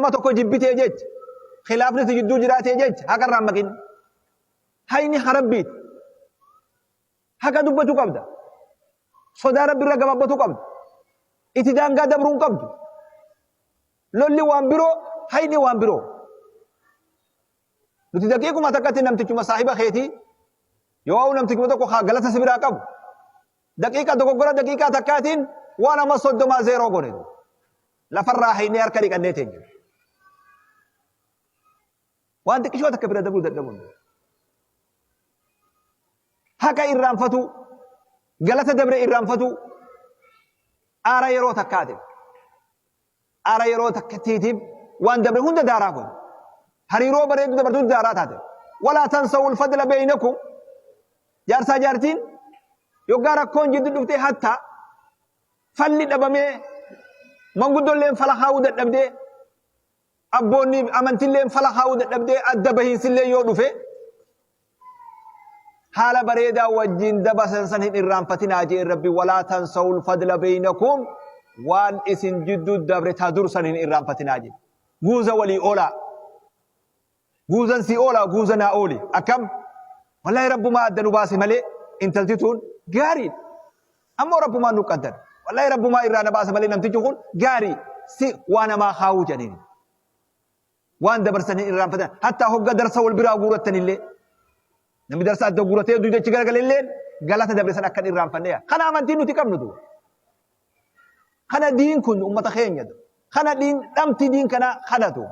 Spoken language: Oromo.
nama tokko jibbitee jecha khilaafni si jidduu jiraatee jecha haqa irraan maqin hayni harabbiit haqa dubbatu qabda sodaa rabbi irra gababbatu qabda itti daangaa dabruun qabdu lolli waan biroo hayni waan biroo nuti daqiiquma takkatti namtichuma saahiba keetii yoo namtichuma tokko galata sibiraa qabu daqiiqa dogoggora daqiiqaa takkaatiin waan amma 30 godhe lafarraa hayni harka dhiqannee teenya waan xiqqishoo takka bira dabuu dadhabuun haqa irraanfatu galata dabre irraanfatu aara yeroo takkaate aara yeroo takkatiitiif waan dabre hunda daaraa kun hariiroo bareedu dabartuu daaraa taate walaa tansawul fadla beeynakum jaarsaa jaartiin yoggaa rakkoon jiddu dhuftee hatta falli dhabamee manguddolleen fala haa'uu dadhabdee abboonni amantilleen fala haa'uu dadhabdee adda bahiinsillee yoo dhufe haala bareedaa wajjin dabarsan san hin irraanfatinaa jee rabbi walaa tansawul fadla beeynakum waan isin jidduu dabre taa dursan hin irraanfatinaa jee guuza walii oolaa guuzan si oolaa guuza naa ooli akkam wallahi rabbumaa adda nu baase malee intaltituun gaarii ammoo rabbumaa nu qaddara wallahi rabbumaa irraa na baase malee namtichi kun gaarii si waa namaa haa'uu jedhanii waan dabarsan hin irraanfatan hatta hogga darsa wal biraa guurattanillee namni darsa adda guuratee duudachi garagalee galata dabre san akka irraanfanne kana amantiin nuti qabnutu kana diin kun ummata keenya kana diin dhamti diin kana kanatu